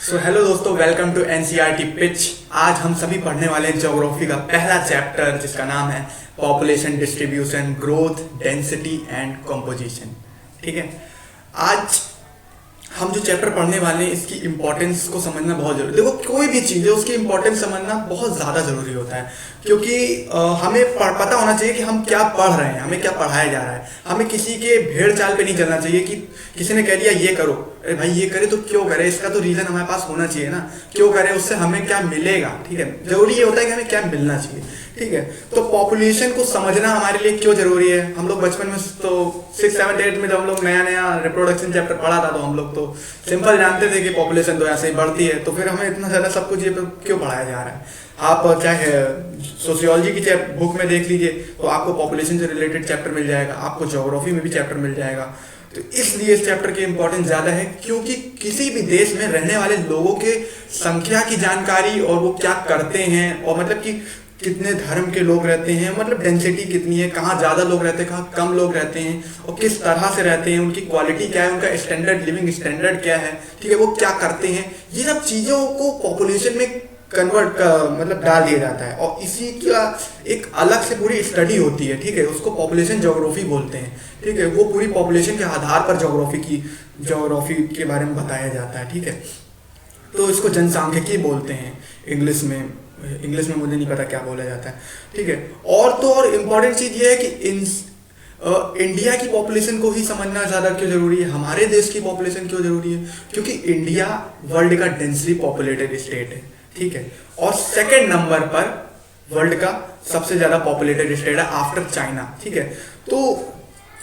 So hello दोस्तों, welcome to NCERT pitch. आज हम सभी पढ़ने वाले हैं ज्योग्राफी का पहला चैप्टर जिसका नाम है population distribution, growth, density and composition. ठीक है, आज हम जो चैप्टर पढ़ने वाले हैं इसकी इंपॉर्टेंस को समझना बहुत जरूरी। देखो, कोई भी चीज़ है उसकी इंपॉर्टेंस समझना बहुत ज़्यादा ज़रूरी होता है, क्योंकि हमें पता होना चाहिए कि हम क्या पढ़ रहे हैं, हमें क्या पढ़ाया जा रहा है। हमें किसी के भेड़ चाल पे नहीं चलना चाहिए कि किसी ने कह दिया ये करो, अरे भाई ये करे तो क्यों करे, इसका तो रीज़न हमारे पास होना चाहिए ना, क्यों करे, उससे हमें क्या मिलेगा। ठीक है, जरूरी ये होता है कि हमें क्या मिलना चाहिए। ठीक है, तो पॉपुलेशन को समझना हमारे लिए क्यों जरूरी है। हम लोग बचपन में तो 6, 7, 8 में जब हम लोग नया नया रिप्रोडक्शन चैप्टर पढ़ा था तो हम लोग तो सिंपल जानते थे कि पॉपुलेशन तो ऐसे ही बढ़ती है, तो फिर हमें इतना ज़्यादा सब कुछ ये क्यों पढ़ाया जा रहा है। आप चाहे सोशियोलॉजी की बुक में देख लीजिए तो आपको पॉपुलेशन से रिलेटेड चैप्टर मिल जाएगा, आपको ज्योग्राफी में भी चैप्टर मिल जाएगा। तो इसलिए इस चैप्टर की इंपॉर्टेंस ज़्यादा है, क्योंकि किसी भी देश में रहने वाले लोगों के संख्या की जानकारी और वो क्या करते हैं, और मतलब कि कितने धर्म के लोग रहते हैं, मतलब डेंसिटी कितनी है, कहाँ ज़्यादा लोग रहते हैं, कहाँ कम लोग रहते हैं, और किस तरह से रहते हैं, उनकी क्वालिटी क्या है, उनका स्टैंडर्ड, लिविंग स्टैंडर्ड क्या है। ठीक है, वो क्या करते हैं, ये सब चीज़ों को पॉपुलेशन में कन्वर्ट मतलब डाल दिया जाता है, और इसी का एक अलग से पूरी स्टडी होती है। ठीक है, उसको पॉपुलेशन ज्योग्राफी बोलते हैं। ठीक है, वो पूरी पॉपुलेशन के आधार पर ज्योग्राफी के बारे में बताया जाता है। ठीक है, तो इसको जनसांख्यिकी बोलते हैं इंग्लिश में मुझे नहीं पता क्या बोला जाता है। ठीक है, और इम्पोर्टेंट चीज़ ये है कि इंडिया की पॉपुलेशन को ही समझना ज़्यादा क्यों ज़रूरी है, हमारे देश की पॉपुलेशन क्यों ज़रूरी है, क्योंकि इंडिया वर्ल्ड का डेंसली पॉपुलेटेड स्टेट है। ठीक है, और सेकंड नंबर पर वर्ल्ड का सबसे ज़्यादा पॉपुलेटेड स्टेट है आफ्टर चाइना। ठीक है, तो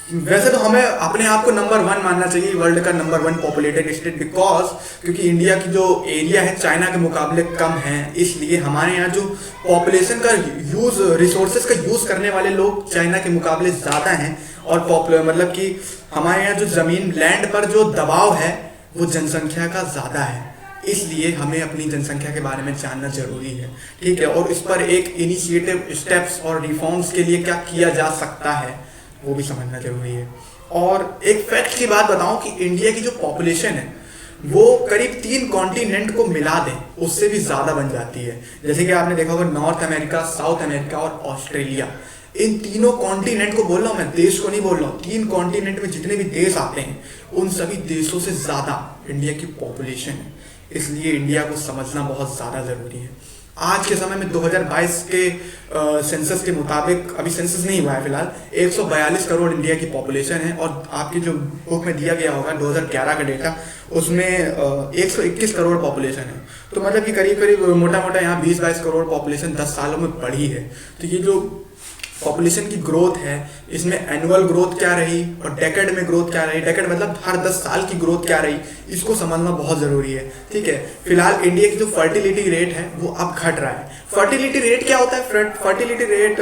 वैसे तो हमें अपने आप को नंबर 1 मानना चाहिए, वर्ल्ड का नंबर 1 पॉपुलेटेड स्टेट, बिकॉज क्योंकि इंडिया की जो एरिया है चाइना के मुकाबले कम है, इसलिए हमारे यहाँ जो पॉपुलेशन का यूज़, रिसोर्सेज का यूज़ करने वाले लोग चाइना के मुकाबले ज़्यादा हैं, और मतलब कि हमारे यहाँ जो ज़मीन, लैंड पर जो दबाव है वो जनसंख्या का ज़्यादा है, इसलिए हमें अपनी जनसंख्या के बारे में जानना जरूरी है। ठीक है, और इस पर एक इनिशिएटिव, स्टेप्स और रिफॉर्म्स के लिए क्या किया जा सकता है वो भी समझना जरूरी है। और एक फैक्ट की बात बताऊं कि इंडिया की जो पॉपुलेशन है वो करीब 3 कॉन्टिनेंट को मिला दें उससे भी ज़्यादा बन जाती है। जैसे कि आपने देखा होगा नॉर्थ अमेरिका, साउथ अमेरिका और ऑस्ट्रेलिया, इन तीनों कॉन्टिनेंट को बोल रहा हूँ मैं, देश को नहीं बोल रहा हूँ। 3 कॉन्टिनेंट में जितने भी देश आते हैं उन सभी देशों से ज़्यादा इंडिया की पॉपुलेशन है, इसलिए इंडिया को समझना बहुत ज़्यादा ज़रूरी है। आज के समय में 2022 के सेंसस के मुताबिक, अभी सेंसस नहीं हुआ है फिलहाल, 142 करोड़ इंडिया की पॉपुलेशन है, और आपकी जो बुक में दिया गया होगा 2011 का डेटा, उसमें 121 करोड़ पॉपुलेशन है। तो मतलब कि करीब करीब मोटा मोटा यहाँ 20-22 करोड़ पॉपुलेशन 10 सालों में बढ़ी है। तो ये जो पॉपुलेशन की ग्रोथ है, इसमें एनुअल ग्रोथ क्या रही और डेकेड में ग्रोथ क्या रही, डेकेड मतलब हर 10 साल की ग्रोथ क्या रही, इसको समझना बहुत ज़रूरी है। ठीक है, फिलहाल इंडिया की जो फर्टिलिटी रेट है वो अब घट रहा है। फर्टिलिटी रेट क्या होता है? फर्टिलिटी रेट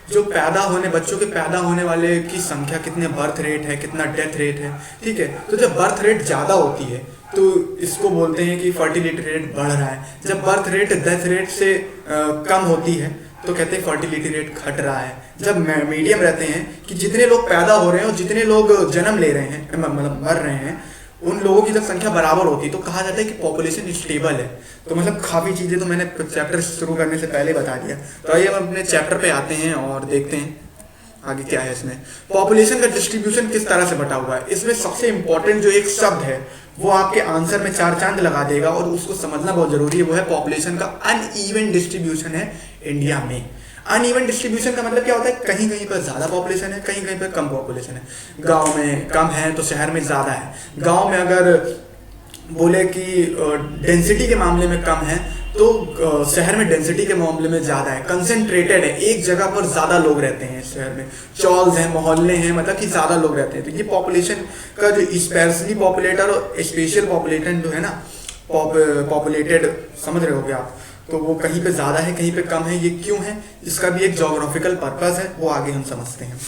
जो बच्चों के पैदा होने वाले की संख्या, कितने बर्थ रेट है, कितना डेथ रेट है। ठीक है, तो जब बर्थ रेट ज़्यादा होती है तो इसको बोलते हैं कि फर्टिलिटी रेट बढ़ रहा है। जब बर्थ रेट डेथ रेट से कम होती है तो कहते हैं फर्टिलिटी रेट घट रहा है। जब मीडियम रहते हैं कि जितने लोग पैदा हो रहे हैं और जितने लोग जन्म ले रहे हैं, मतलब मर रहे हैं, उन लोगों की जब संख्या बराबर होती है तो कहा जाता है कि पॉपुलेशन स्टेबल है। तो मतलब काफ़ी चीज़ें तो मैंने चैप्टर शुरू करने से पहले बता दिया। तो आइए हम अपने चैप्टर पे आते हैं और देखते हैं आगे क्या है। इसमें पॉपुलेशन का डिस्ट्रीब्यूशन किस तरह से बटा हुआ है, इसमें सबसे इंपॉर्टेंट जो एक शब्द है वो आपके आंसर में 4 चांद लगा देगा, और उसको समझना बहुत जरूरी है। वो है पॉपुलेशन का अनइवन डिस्ट्रीब्यूशन है इंडिया में। अनइवन डिस्ट्रीब्यूशन का मतलब क्या होता है? कहीं कहीं पर ज़्यादा पॉपुलेशन है, कहीं कहीं पर कम पॉपुलेशन है। गांव में कम है तो शहर में ज़्यादा है। गांव में अगर बोले कि डेंसिटी के मामले में कम है तो शहर में डेंसिटी के मामले में ज़्यादा है। कंसंट्रेटेड है, एक जगह पर ज़्यादा लोग रहते हैं शहर में, चॉल्स हैं, मोहल्ले हैं, मतलब कि ज़्यादा लोग रहते हैं। तो ये पॉपुलेशन का जो स्पेशली पॉपुलेटेड और स्पेशल पॉपुलेटेड जो है ना, पॉपुलेटेड समझ रहे होगे आप, तो वो कहीं पे ज़्यादा है कहीं पे कम है। ये क्यों है, इसका भी एक जोग्राफिकल पर्पस है, वो आगे हम समझते हैं।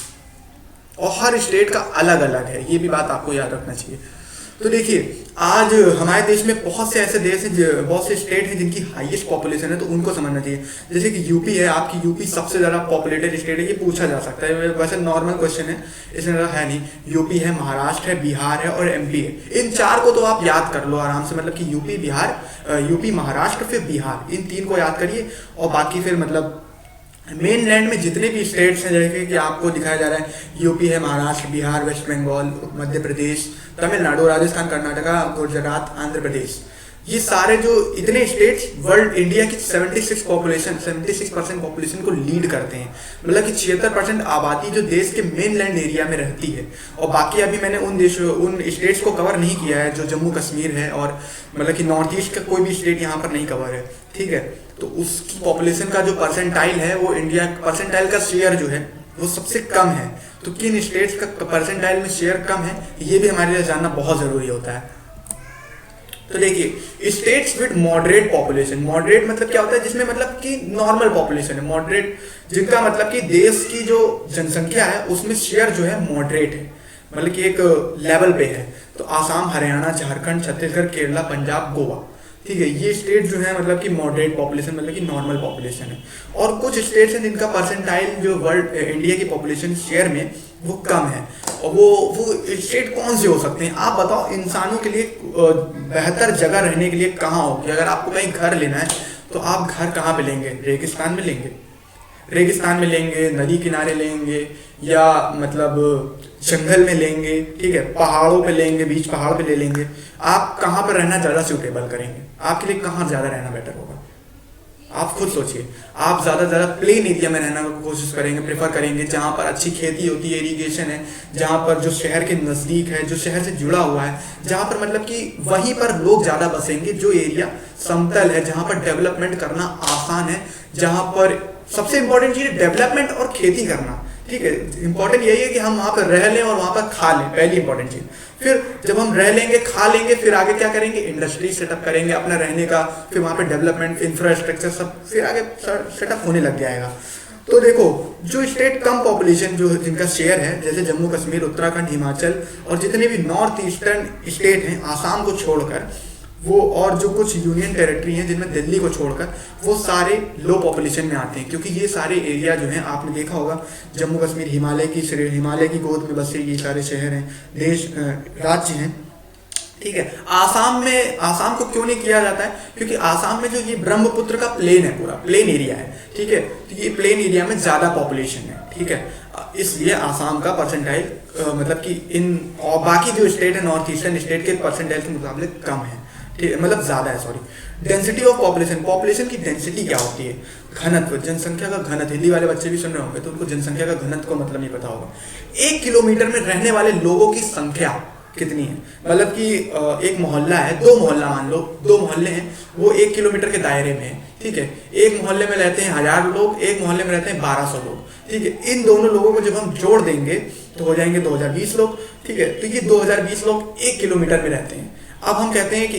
और हर स्टेट का अलग अलग है, ये भी बात आपको याद रखना चाहिए। तो देखिए आज हमारे देश में बहुत से ऐसे देश हैं, बहुत से स्टेट हैं जिनकी हाईएस्ट पॉपुलेशन है, तो उनको समझना चाहिए। जैसे कि यूपी है, आपकी यूपी सबसे ज़्यादा पॉपुलेटेड स्टेट है, ये पूछा जा सकता है, वैसे नॉर्मल क्वेश्चन है, इसमें है नहीं। यूपी है, महाराष्ट्र है, बिहार है और एमपी है। इन चार को तो आप याद कर लो आराम से, मतलब कि यूपी बिहार, यूपी महाराष्ट्र फिर बिहार, इन तीन को याद करिए। और बाकी फिर मतलब मेन लैंड में जितने भी स्टेट्स हैं, जैसे कि आपको दिखाया जा रहा है यूपी है, महाराष्ट्र, बिहार, वेस्ट बंगाल, मध्य प्रदेश, तमिलनाडु, राजस्थान, कर्नाटका, गुजरात, आंध्र प्रदेश, ये सारे जो इतने स्टेट्स वर्ल्ड इंडिया की 76% पॉपुलेशन को लीड करते हैं। मतलब कि 76% आबादी जो देश के मेन लैंड एरिया में रहती है। और बाकी अभी मैंने उन स्टेट्स को कवर नहीं किया है जो जम्मू कश्मीर है, और मतलब कि नॉर्थ ईस्ट का कोई भी स्टेट यहाँ पर नहीं कवर है, ठीक है। तो उसकी पॉपुलेशन का जो परसेंटाइल है, वो इंडिया परसेंटाइल का शेयर जो है वो सबसे कम है। तो किन स्टेट्स का परसेंटाइल में शेयर कम है, ये भी हमारे लिए जानना बहुत ज़रूरी होता है। तो देखिए states with moderate population, moderate मतलब क्या होता है, जिसमें मतलब कि नॉर्मल पॉपुलेशन है। मॉडरेट जिनका मतलब कि देश की जो जनसंख्या है उसमें शेयर जो है मॉडरेट है, मतलब कि एक लेवल पे है। तो आसाम, हरियाणा, झारखंड, छत्तीसगढ़, केरला, पंजाब, गोवा, ठीक है, ये स्टेट जो है मतलब कि मॉडरेट पॉपुलेशन, मतलब कि नॉर्मल पॉपुलेशन है। और कुछ स्टेट्स हैं जिनका परसेंटाइल जो वर्ल्ड इंडिया की पॉपुलेशन शेयर में वो कम है। और वो स्टेट कौन से हो सकते हैं, आप बताओ। इंसानों के लिए बेहतर जगह रहने के लिए कहाँ होगी? अगर आपको कहीं घर लेना है तो आप घर कहाँ पे लेंगे? रेगिस्तान में लेंगे, रेगिस्तान में लेंगे, नदी किनारे लेंगे, या मतलब जंगल में लेंगे, ठीक है, पहाड़ों पे लेंगे, बीच पहाड़ पे ले लेंगे। आप कहाँ पर रहना ज़्यादा सूटेबल करेंगे? आपके लिए कहाँ ज़्यादा रहना बेटर होगा? आप खुद सोचिए। आप ज़्यादा प्लेन एरिया में रहना कोशिश करेंगे, प्रेफर करेंगे, जहाँ पर अच्छी खेती होती है, इरिगेशन है, जहाँ पर जो शहर के नज़दीक है, जो शहर से जुड़ा हुआ है, जहाँ पर मतलब कि वहीं पर लोग ज़्यादा बसेंगे, जो एरिया समतल है, जहाँ पर डेवलपमेंट करना आसान है, जहाँ पर सबसे इंपॉर्टेंट चीज़ है डेवलपमेंट और खेती करना, ठीक है। इंपॉर्टेंट यही है कि हम वहाँ पर रह लें और वहाँ पर खा लें, पहली इंपॉर्टेंट चीज़। फिर जब हम रह लेंगे, खा लेंगे, फिर आगे क्या करेंगे? इंडस्ट्री सेटअप करेंगे अपना रहने का, फिर वहाँ पे डेवलपमेंट, इंफ्रास्ट्रक्चर सब फिर आगे सेटअप होने लग जाएगा। तो देखो जो स्टेट कम पॉपुलेशन जो जिनका शेयर है, जैसे जम्मू कश्मीर, उत्तराखंड, हिमाचल और जितने भी नॉर्थ ईस्टर्न स्टेट हैं आसाम को छोड़कर, वो और जो कुछ यूनियन टेरिटरी हैं जिनमें दिल्ली को छोड़कर, वो सारे लो पॉपुलेशन में आते हैं। क्योंकि ये सारे एरिया जो हैं, आपने देखा होगा जम्मू कश्मीर हिमालय की गोद में बसे ये सारे शहर हैं, देश राज्य हैं, ठीक है। आसाम को क्यों नहीं किया जाता है? क्योंकि आसाम में जो ये ब्रह्मपुत्र का प्लेन है, पूरा प्लेन एरिया है, ठीक है। तो ये प्लेन एरिया में ज़्यादा पॉपुलेशन है, ठीक है, इसलिए आसाम का परसेंटाइल मतलब कि इन और बाकी जो स्टेट है नॉर्थ ईस्टर्न स्टेट के परसेंटाइल के मुकाबले कम है, ठीक है, मतलब ज़्यादा है, sorry. Density of population, population की डेंसिटी क्या होती है? घनत्व, जनसंख्या का घनत्व। हिंदी वाले बच्चे भी सुन रहे होंगे तो उनको जनसंख्या का घनत्व को मतलब नहीं पता होगा। 1 किलोमीटर में रहने वाले लोगों की संख्या कितनी है? मतलब कि एक मोहल्ला है, 2 मोहल्ला मान लो, 2 मोहल्ले हैं, वो 1 किलोमीटर के दायरे में है, ठीक है। एक मोहल्ले में रहते हैं 1000 लोग, एक मोहल्ले में रहते हैं 1200 लोग, ठीक है। इन दोनों लोगों को जब हम जोड़ देंगे तो हो जाएंगे 2020 लोग, ठीक है। तो ये 2020 लोग 1 किलोमीटर में रहते हैं। अब हम कहते हैं कि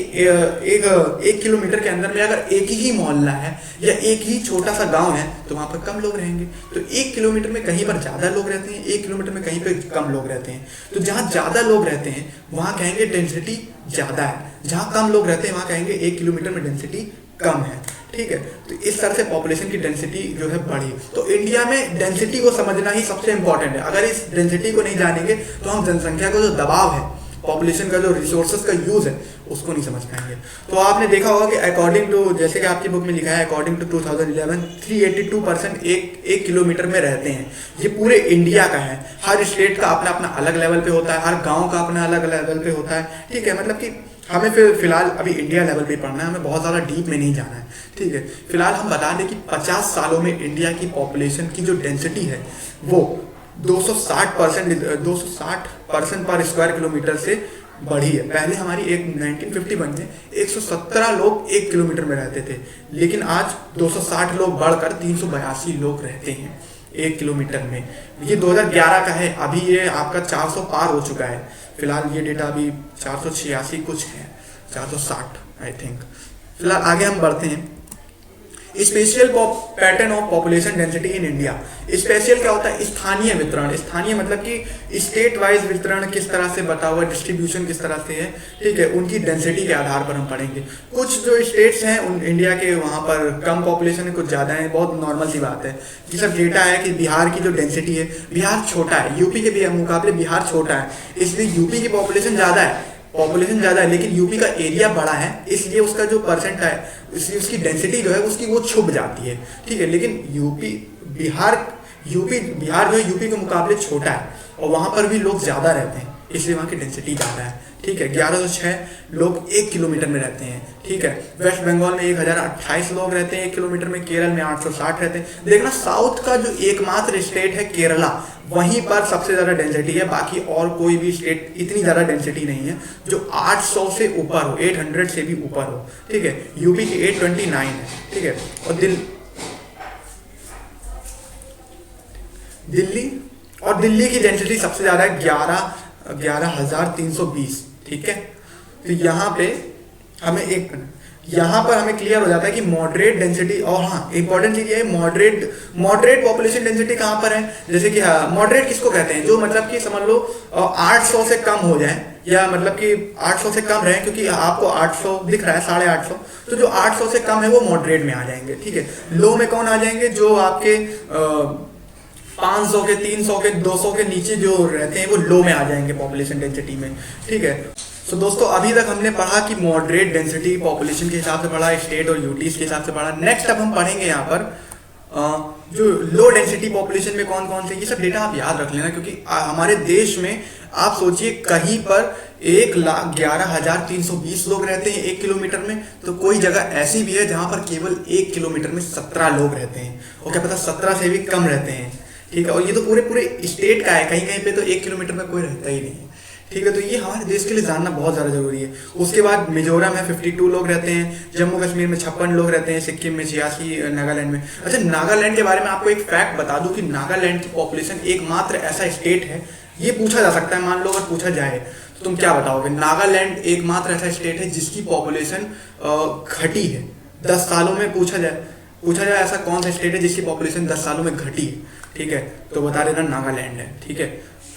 एक किलोमीटर के अंदर में अगर एक ही मोहल्ला है या एक ही छोटा सा गांव है तो वहाँ पर कम लोग रहेंगे। तो 1 किलोमीटर में कहीं पर ज़्यादा लोग रहते हैं, 1 किलोमीटर में कहीं पर कम लोग रहते हैं। तो जहाँ ज़्यादा लोग रहते हैं वहाँ कहेंगे डेंसिटी ज़्यादा है, जहाँ कम लोग रहते हैं वहाँ कहेंगे 1 किलोमीटर में डेंसिटी कम है, ठीक है। तो इस तरह से पॉपुलेशन की डेंसिटी जो है बढ़ी। तो इंडिया में डेंसिटी को समझना ही सबसे इंपॉर्टेंट है। अगर इस डेंसिटी को नहीं जानेंगे तो हम जनसंख्या का जो दबाव है, पॉपुलेशन का जो रिसोर्सेज का यूज है, उसको नहीं समझ पाएंगे। तो आपने देखा होगा कि अकॉर्डिंग टू, जैसे कि आपकी बुक में लिखा है, अकॉर्डिंग टू 2011 382% एक किलोमीटर में रहते हैं। ये पूरे इंडिया का है। हर स्टेट का अपना अपना अलग लेवल पे होता है, हर गांव का अपना अलग लेवल पे होता है, ठीक है। मतलब कि हमें फिलहाल अभी इंडिया लेवल पे पढ़ना है, हमें बहुत ज़्यादा डीप में नहीं जाना है, ठीक है। फिलहाल हम बता दें कि 50 सालों में इंडिया की पॉपुलेशन की जो डेंसिटी है वो 260% पर स्क्वायर किलोमीटर से बढ़ी है। पहले हमारी 1951 में 117 लोग 1 किलोमीटर में रहते थे, लेकिन आज 260 लोग बढ़कर 382 लोग रहते हैं 1 किलोमीटर में। ये 2011 का है, अभी ये आपका 400 पार हो चुका है। फिलहाल ये डेटा अभी 486 कुछ है, 460 आई थिंक। फिलहाल आगे हम बढ़ते हैं। Spatial pattern of population density in India. Spatial क्या होता है? स्थानीय वितरण। स्थानीय मतलब कि स्टेट वाइज वितरण किस तरह से बता हुआ, डिस्ट्रीब्यूशन किस तरह से है, ठीक है, उनकी डेंसिटी के आधार पर हम पढ़ेंगे। कुछ जो स्टेट्स हैं उन इंडिया के, वहाँ पर कम पॉपुलेशन है, कुछ ज़्यादा है, बहुत नॉर्मल सी बात है। ये सब डेटा है कि बिहार की जो डेंसिटी है, बिहार छोटा है, यूपी के मुकाबले बिहार छोटा है, इसलिए यूपी की पॉपुलेशन ज़्यादा है, लेकिन यूपी का एरिया बड़ा है, इसलिए उसका जो परसेंट है, इसलिए उसकी डेंसिटी जो है उसकी वो छुप जाती है, ठीक है। लेकिन बिहार जो है यूपी के मुकाबले छोटा है और वहाँ पर भी लोग ज़्यादा रहते हैं, इसलिए वहाँ की डेंसिटी ज़्यादा है, ठीक है। 1106 लोग 1 किलोमीटर में रहते हैं, ठीक है। वेस्ट बंगाल में 1028 लोग रहते हैं 1 किलोमीटर में, केरल में 860 रहते हैं। देखना, साउथ का जो एकमात्र स्टेट है केरला, वहीं पर सबसे ज़्यादा डेंसिटी है, बाकी और कोई भी स्टेट इतनी ज़्यादा डेंसिटी नहीं है जो 800 से ऊपर हो, 800 से भी ऊपर हो, ठीक है। यूपी की 829 है, ठीक है। और दिल्ली की डेंसिटी सबसे ज़्यादा है 11,320, ठीक है। तो यहाँ पर हमें क्लियर हो जाता है कि मॉडरेट डेंसिटी, और हाँ इंपॉर्टेंट चीज़ ये है, मॉडरेट पॉपुलेशन डेंसिटी कहाँ पर है। जैसे कि मॉडरेट किसको कहते हैं? जो मतलब कि समझ लो 800 से कम हो जाए, या मतलब कि 800 से कम रहे, क्योंकि आपको 800 दिख रहा है, 850, तो जो 800 से कम है वो मॉडरेट में आ जाएंगे, ठीक है। लो में कौन आ जाएंगे? जो आपके 500 के, 300 के, 200 के नीचे जो रहते हैं वो लो में आ जाएंगे पॉपुलेशन डेंसिटी में, ठीक है। सो दोस्तों, अभी तक हमने पढ़ा कि मॉडरेट डेंसिटी पॉपुलेशन के हिसाब से पढ़ा, स्टेट और यूटीज के हिसाब से पढ़ा। नेक्स्ट अब हम पढ़ेंगे यहाँ पर जो लो डेंसिटी पॉपुलेशन में कौन कौन से, ये सब डेटा आप याद रख लेना, क्योंकि हमारे देश में आप सोचिए कहीं पर 1,11,320 लोग रहते हैं 1 किलोमीटर में, तो कोई जगह ऐसी भी है जहाँ पर केवल 1 किलोमीटर में 17 लोग रहते हैं, और क्या पता 17 से भी कम रहते हैं, ठीक है। और ये तो पूरे स्टेट का है, कहीं कहीं पे तो 1 किलोमीटर में कोई रहता ही नहीं है, ठीक है। तो ये हमारे देश के लिए जानना बहुत ज़्यादा जरूरी है। उसके बाद मिजोरम में 52 लोग रहते हैं, जम्मू कश्मीर में 56 लोग रहते हैं, सिक्किम में 86, नागालैंड में। अच्छा, नागालैंड के बारे में आपको एक फैक्ट बता दूं कि नागालैंड की पॉपुलेशन एकमात्र ऐसा स्टेट है, ये पूछा जा सकता है, मान लो अगर पूछा जाए तो तुम क्या बताओगे? नागालैंड एकमात्र ऐसा स्टेट है जिसकी पॉपुलेशन घटी है 10 सालों में। पूछा जाए ऐसा कौन सा स्टेट है जिसकी पॉपुलेशन 10 सालों में घटी है, ठीक है, तो बता देना नागालैंड है, ठीक है।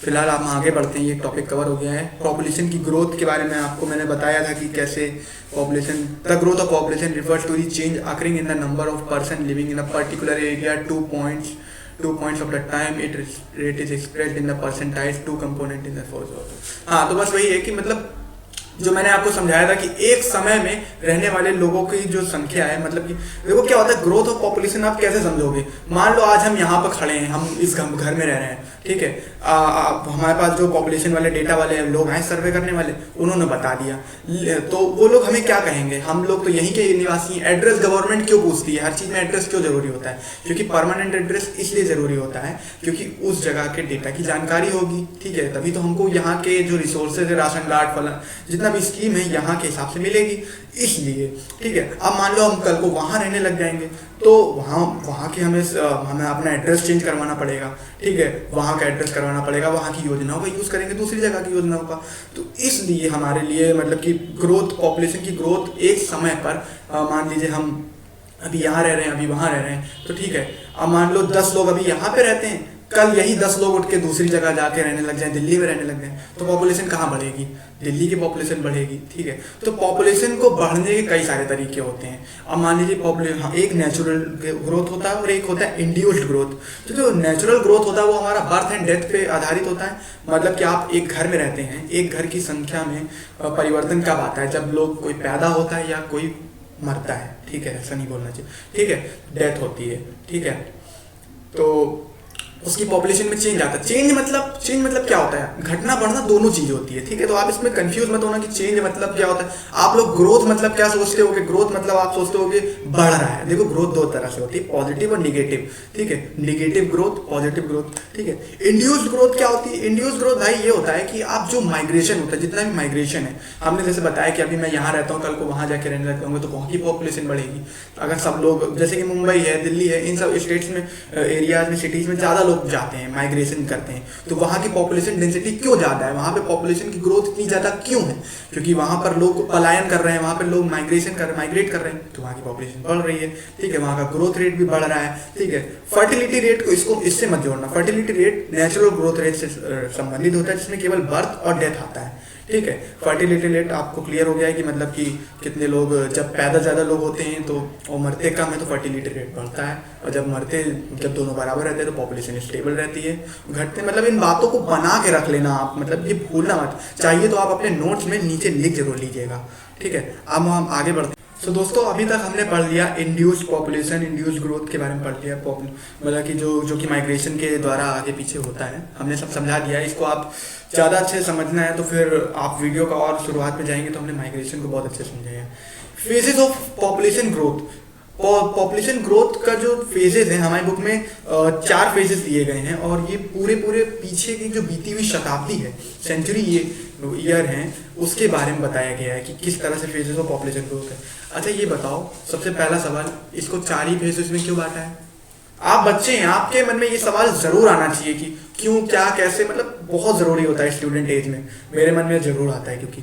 फिलहाल आप आगे बढ़ते हैं, ये टॉपिक कवर हो गया है। पॉपुलेशन की ग्रोथ के बारे में आपको मैंने बताया था कि कैसे the growth of population refers to the change occurring in the number of person living in a particular area, 2 points of the time it is expressed in the percentile, 2 component in the force। हाँ, तो बस वही है कि मतलब जो मैंने आपको समझाया था कि एक समय में रहने वाले लोगों की जो संख्या है, मतलब कि देखो क्या होता है ग्रोथ ऑफ पॉपुलेशन, आप कैसे समझोगे? मान लो आज हम यहाँ पर खड़े हैं, हम इस घर में रह रहे हैं, ठीक है। हमारे पास जो पॉपुलेशन वाले डेटा वाले लोग हैं सर्वे करने वाले, उन्होंने बता दिया, तो वो लोग हमें क्या कहेंगे? हम लोग तो यहीं के निवासी हैं। एड्रेस गवर्नमेंट क्यों पूछती है? हर चीज़ में एड्रेस क्यों जरूरी होता है? क्योंकि परमानेंट एड्रेस इसलिए जरूरी होता है क्योंकि उस जगह के डेटा की जानकारी होगी, ठीक है, तभी तो हमको यहाँ के जो रिसोर्सेज है, राशन कार्ड फला जितना भी स्कीम है यहाँ के हिसाब से मिलेगी, इसलिए, ठीक है। अब मान लो हम कल को वहाँ रहने लग जाएंगे, तो वहाँ के हमें अपना एड्रेस चेंज करवाना पड़ेगा, ठीक है, वहाँ का एड्रेस करवाना पड़ेगा, वहाँ की योजनाओं का यूज़ करेंगे, दूसरी जगह की योजनाओं का। तो इसलिए हमारे लिए मतलब कि पॉपुलेशन की ग्रोथ एक समय पर मान लीजिए हम अभी यहाँ रह रहे हैं, अभी वहाँ रह रहे हैं, तो ठीक है, अब मान लो 10 लोग अभी यहाँ पे रहते हैं, कल यही 10 लोग उठ के दूसरी जगह जाके रहने लग जाएं, दिल्ली में रहने लग जाएं, तो पॉपुलेशन कहाँ बढ़ेगी? दिल्ली की पॉपुलेशन बढ़ेगी, ठीक है। तो पॉपुलेशन को बढ़ने के कई सारे तरीके होते हैं। अब मान लीजिए एक नेचुरल ग्रोथ होता है और एक होता है इंड्यूस्ड ग्रोथ। तो जो नेचुरल ग्रोथ होता है वो हमारा बर्थ एंड डेथ पे आधारित होता है, मतलब कि आप एक घर में रहते हैं, एक घर की संख्या में परिवर्तन कब आता है? जब लोग कोई पैदा होता है या कोई मरता है, ठीक है, ऐसा नहीं बोलना चाहिए, ठीक है, डेथ होती है, ठीक है, तो उसकी पॉपुलेशन में चेंज आता है। चेंज मतलब क्या होता है? घटना बढ़ना दोनों चीज होती है, ठीक है। तो आप इसमें कंफ्यूज मत होना कि चेंज मतलब क्या होता है। आप लोग ग्रोथ मतलब क्या सोचते हो? ग्रोथ मतलब आप सोचते हो कि बढ़ रहा है। देखो ग्रोथ दो तरह से होती है, पॉजिटिव और निगेटिव, ठीक है। निगेटिव ग्रोथ, पॉजिटिव ग्रोथ, ठीक है। इंड्यूस्ड ग्रोथ क्या होती है? इंड्यूस्ड ग्रोथ भाई ये होता है कि आप जो माइग्रेशन होता है, जितना भी माइग्रेशन है, हमने जैसे बताया कि अभी मैं यहाँ रहता हूँ, कल को वहाँ जाके रहने लग जाऊंगा, तो वहाँ की पॉपुलेशन बढ़ेगी। अगर सब लोग, जैसे कि मुंबई है, दिल्ली है, इन सब स्टेट्स में, एरियाज में, सिटीज में ज़्यादा लोग जाते हैं, माइग्रेशन करते हैं। तो वहाँ की पॉपुलेशन डेंसिटी क्यों ज़्यादा है, वहाँ पे पॉपुलेशन की ग्रोथ इतनी ज़्यादा क्यों है? क्योंकि वहाँ पर लोग पलायन कर रहे हैं, वहाँ पर लोग माइग्रेट कर रहे हैं, तो वहाँ की पॉपुलेशन बढ़ रही है। ठीक है, वहाँ का ग्रोथ रेट भी बढ़ रहा है। ठीक है, फर्टिलिटी रेट को इसको इससे मत जोड़ना। Fertility rate natural growth rate से संबंधित होता है, जिसमें केवल बर्थ और डेथ आता है। ठीक है, फर्टिलिटी रेट आपको क्लियर हो गया है कि मतलब कि कितने लोग, जब पैदा ज़्यादा लोग होते हैं तो और मरते कम है तो फर्टिलिटी रेट बढ़ता है, और जब दोनों बराबर रहते हैं तो पॉपुलेशन स्टेबल रहती है, घटते। मतलब इन बातों को बना के रख लेना आप, मतलब ये भूलना मत। चाहिए तो आप अपने नोट्स में नीचे लिख जरूर लीजिएगा। ठीक है, अब हम आगे बढ़ते हैं। तो दोस्तों अभी तक हमने पढ़ लिया इंड्यूस्ड पॉपुलेशन, इंड्यूस्ड ग्रोथ के बारे में पढ़ लिया। मतलब कि जो कि माइग्रेशन के द्वारा आगे पीछे होता है, हमने सब समझा दिया है। इसको आप ज़्यादा अच्छे समझना है तो फिर आप वीडियो का और शुरुआत में जाएंगे तो हमने माइग्रेशन को बहुत अच्छे समझा है। Phases of population growth. Population growth का जो फेजेस हैं हमारी बुक में 4 फेजेस दिए गए हैं, और ये पूरे पीछे की जो बीती हुई शताब्दी है, सेंचुरी ये ईयर हैं, उसके बारे में बताया गया है कि किस तरह से फेजेस ऑफ पॉपुलेशन ग्रोथ है। अच्छा ये बताओ, सबसे पहला सवाल, इसको 4 ही फेजेस में क्यों बांटा है? आप बच्चे हैं, आपके मन में ये सवाल जरूर आना चाहिए कि क्यों, क्या, कैसे, मतलब बहुत ज़रूरी होता है स्टूडेंट एज में। मेरे मन में जरूर आता है क्योंकि,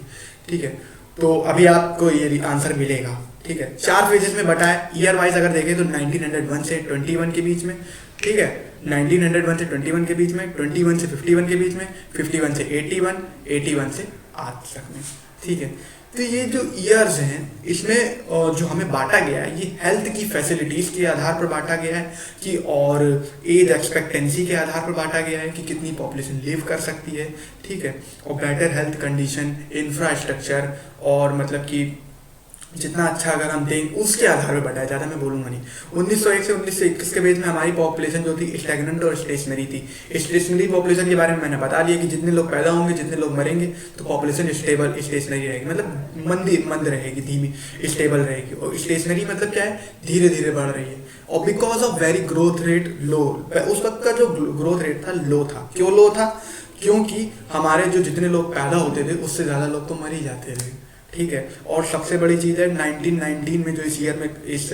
ठीक है, तो अभी आपको ये आंसर मिलेगा। ठीक है, 4 फेजेस में बटा है। ईयर वाइज अगर देखें तो 1901 से 21 के बीच में, ठीक है, 1901 से 21 के बीच में, 21 से 51 के बीच में, 51 से 81, 81 से आज तक में। ठीक है, तो ये जो ईयर्स हैं इसमें जो हमें बांटा गया है, ये हेल्थ की फैसिलिटीज़ के आधार पर बांटा गया है कि, और एज एक्सपेक्टेंसी के आधार पर बांटा गया है कि कितनी पॉपुलेशन लिव कर सकती है। ठीक है, और बेटर हेल्थ कंडीशन, इंफ्रास्ट्रक्चर, और मतलब कि जितना अच्छा अगर हम दें उसके आधार पर बढ़ा है, ज़्यादा मैं बोलूँगा नहीं। 1901 से 1921 के बीच में हमारी पॉपुलेशन जो थी स्टैग्नेंट और स्टेशनरी थी। स्टेशनरी पॉपुलेशन के बारे में मैंने बता दिया कि जितने लोग पैदा होंगे, जितने लोग मरेंगे, तो पॉपुलेशन स्टेबल स्टेशनरी रहेगी, मतलब मंद रहेगी, धीमी, स्टेबल रहेगी। और स्टेशनरी मतलब क्या है, धीरे धीरे बढ़ रही है। और because of very growth rate low, उस वक्त का जो ग्रोथ रेट था लो था। क्यों लो था? क्योंकि हमारे जो जितने लोग पैदा होते थे उससे ज़्यादा लोग तो मर ही जाते थे। ठीक है, और सबसे बड़ी चीज़ है 1919 में जो इस ईयर में इस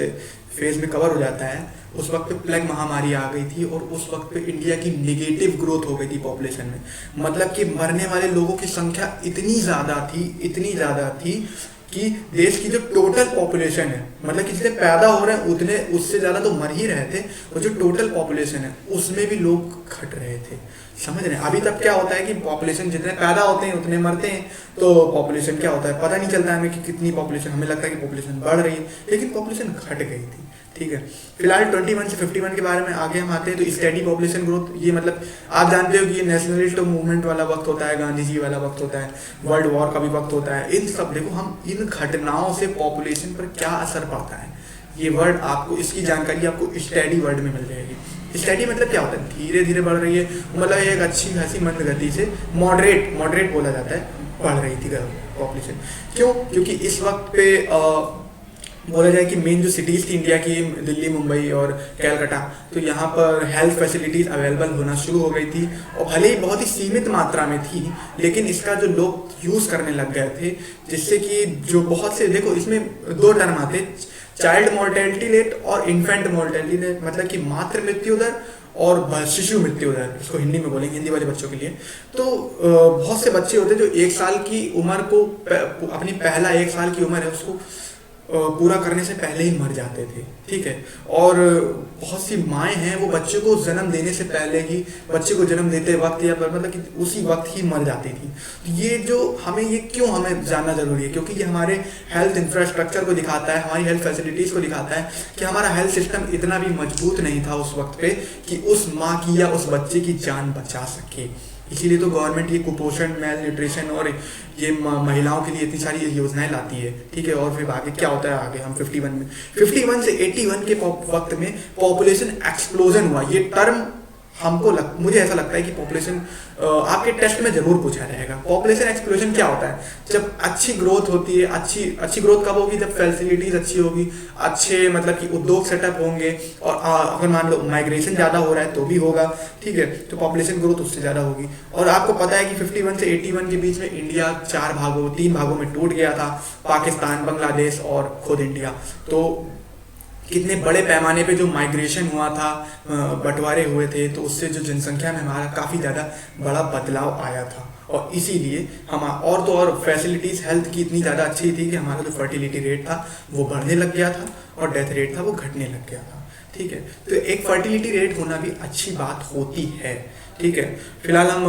फेज में कवर हो जाता है, उस वक्त पे प्लेग महामारी आ गई थी, और उस वक्त पे इंडिया की नेगेटिव ग्रोथ हो गई थी पॉपुलेशन में। मतलब कि मरने वाले लोगों की संख्या इतनी ज़्यादा थी कि देश की जो टोटल पॉपुलेशन है, मतलब कि जितने पैदा हो रहे हैं उतने, उससे ज़्यादा तो मर ही रहे थे, और जो टोटल पॉपुलेशन है उसमें भी लोग घट रहे थे। समझ रहे हैं? अभी तक क्या होता है कि पॉपुलेशन जितने पैदा होते हैं उतने मरते हैं, तो पॉपुलेशन क्या होता है पता नहीं चलता है हमें कि कितनी पॉपुलेशन, हमें लगता है कि पॉपुलेशन बढ़ रही है, लेकिन पॉपुलेशन घट गई थी। ठीक है, फिलहाल 21 से 51 के बारे में आगे हम आते हैं। तो स्टेडी पॉपुलेशन ग्रोथ, ये मतलब आप जानते हो कि ये नेशनलिस्ट मूवमेंट वाला वक्त होता है, गांधी जी वाला वक्त होता है, वर्ल्ड वॉर का भी वक्त होता है। इन सब देखो, हम इन घटनाओं से पॉपुलेशन पर क्या असर पड़ता है, ये वर्ड आपको, इसकी जानकारी आपको स्टेडी वर्ड में मिल जाएगी। स्टेडी मतलब क्या होता है? धीरे धीरे बढ़ रही है, मतलब एक अच्छी खासी मंद गति से, मॉडरेट बोला जाता है, बढ़ रही थी पॉपुलेशन। क्यों? क्योंकि इस वक्त पे बोला जाए कि मेन जो सिटीज़ थी इंडिया की, दिल्ली, मुंबई और कैलकाटा, तो यहाँ पर हेल्थ फैसिलिटीज़ अवेलेबल होना शुरू हो गई थी, और भले ही बहुत ही सीमित मात्रा में थी, लेकिन इसका जो लोग यूज़ करने लग गए थे, जिससे कि जो बहुत से, देखो इसमें 2 टर्म आते, चाइल्ड मोर्टेलिटी रेट और इन्फेंट मोर्टेलिटी रेट, मतलब कि मातृ मृत्यु दर और शिशु मृत्यु दर, इसको हिंदी में बोलेंगे, हिंदी वाले बच्चों के लिए। तो बहुत से बच्चे होते जो 1 साल की उम्र को, अपनी पहला 1 साल की उम्र है उसको पूरा करने से पहले ही मर जाते थे। ठीक है, और बहुत सी माएँ हैं वो बच्चे को जन्म देने से पहले ही, बच्चे को जन्म देते वक्त या मतलब कि उसी वक्त ही मर जाती थी। तो ये जो ये क्यों हमें जानना जरूरी है? क्योंकि ये हमारे हेल्थ इंफ्रास्ट्रक्चर को दिखाता है, हमारी हेल्थ फैसिलिटीज़ को दिखाता है कि हमारा हेल्थ सिस्टम इतना भी मजबूत नहीं था उस वक्त पे कि उस माँ की या उस बच्चे की जान बचा सके। इसीलिए तो गवर्नमेंट ये कुपोषण, मेल न्यूट्रिशन और ये महिलाओं के लिए इतनी सारी योजनाएं लाती है। ठीक है, और फिर आगे क्या होता है, आगे हम 51 से 81 के वक्त में पॉपुलेशन एक्सप्लोजन हुआ। ये टर्म मुझे ऐसा लगता है कि पॉपुलेशन आपके टेस्ट में जरूर पूछा जाएगा। पॉपुलेशन एक्सप्लोजन क्या होता है? जब अच्छी ग्रोथ होती है, अच्छी ग्रोथ कब होगी? जब फैसिलिटीज अच्छी होगी, अच्छे मतलब कि उद्योग सेटअप होंगे, और अगर मान लो माइग्रेशन ज़्यादा हो रहा है तो भी होगा। ठीक है, तो पॉपुलेशन ग्रोथ उससे ज़्यादा होगी। और आपको पता है कि 51 से 81 के बीच में इंडिया 3 भागों में टूट गया था, पाकिस्तान, बांग्लादेश और खुद इंडिया। तो कितने बड़े पैमाने पे जो माइग्रेशन हुआ था, बंटवारे हुए थे, तो उससे जो जनसंख्या में हमारा काफ़ी ज़्यादा बड़ा बदलाव आया था। और इसीलिए हम और तो और फैसिलिटीज़ हेल्थ की इतनी ज़्यादा अच्छी थी कि हमारा जो फर्टिलिटी रेट था वो बढ़ने लग गया था और डेथ रेट था वो घटने लग गया था। ठीक है, तो एक फर्टिलिटी रेट होना भी अच्छी बात होती है। ठीक है, फिलहाल हम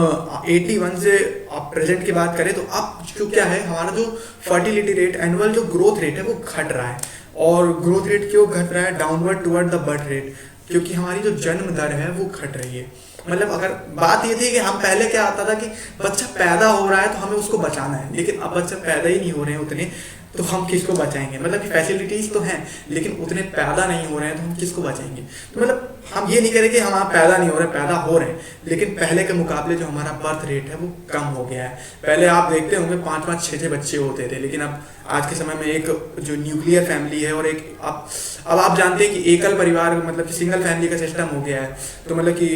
81 से अब प्रेजेंट की बात करें तो अब जो क्या है, हमारा जो फर्टिलिटी रेट, एनुअल जो ग्रोथ रेट है वो घट रहा है। और ग्रोथ रेट क्यों घट रहा है? Downward toward the birth rate, क्योंकि हमारी जो जन्म दर है वो घट रही है। मतलब अगर बात ये थी कि हम पहले क्या आता था कि बच्चा पैदा हो रहा है तो हमें उसको बचाना है, लेकिन अब बच्चा पैदा ही नहीं हो रहे हैं उतने, तो हम किसको बचाएंगे? मतलब कि फैसिलिटीज तो हैं लेकिन उतने पैदा नहीं हो रहे हैं तो हम किसको बचाएंगे? तो मतलब हम ये नहीं करेंगे हम पैदा नहीं हो रहे, पैदा हो रहे हैं, लेकिन पहले के मुकाबले जो हमारा बर्थ रेट है वो कम हो गया है। पहले आप देखते होंगे 5-5, 6-6 बच्चे होते थे, लेकिन अब आज के समय में एक जो न्यूक्लियर फैमिली है और एक अब आप जानते हैं कि एकल परिवार, मतलब कि सिंगल फैमिली का सिस्टम हो गया है। तो मतलब कि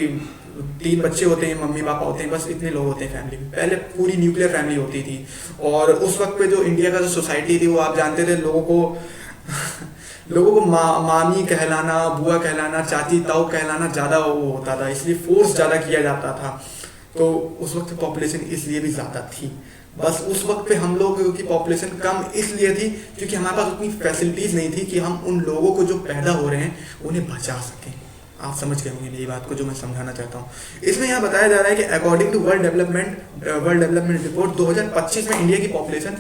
3 बच्चे होते हैं, मम्मी पापा होते हैं, बस इतने लोग होते हैं फैमिली में। पहले पूरी न्यूक्लियर फैमिली होती थी। और उस वक्त पे जो इंडिया का जो सोसाइटी थी वो आप जानते थे, लोगों को मामी कहलाना, बुआ कहलाना, चाची ताऊ कहलाना ज़्यादा वो होता था, इसलिए फोर्स ज़्यादा किया जाता था। तो उस वक्त पॉपुलेशन इसलिए भी ज़्यादा थी। बस उस वक्त पे हम लोग की पॉपुलेशन कम इसलिए थी क्योंकि हमारे पास उतनी फैसिलिटीज़ नहीं थी कि हम उन लोगों को जो पैदा हो रहे हैं उन्हें बचा सकें। आप समझ गए होंगे मेरी बात को जो मैं समझाना चाहता हूँ। इसमें यहाँ बताया जा रहा है कि according to World Development Report 2025 में इंडिया की पॉपुलेशन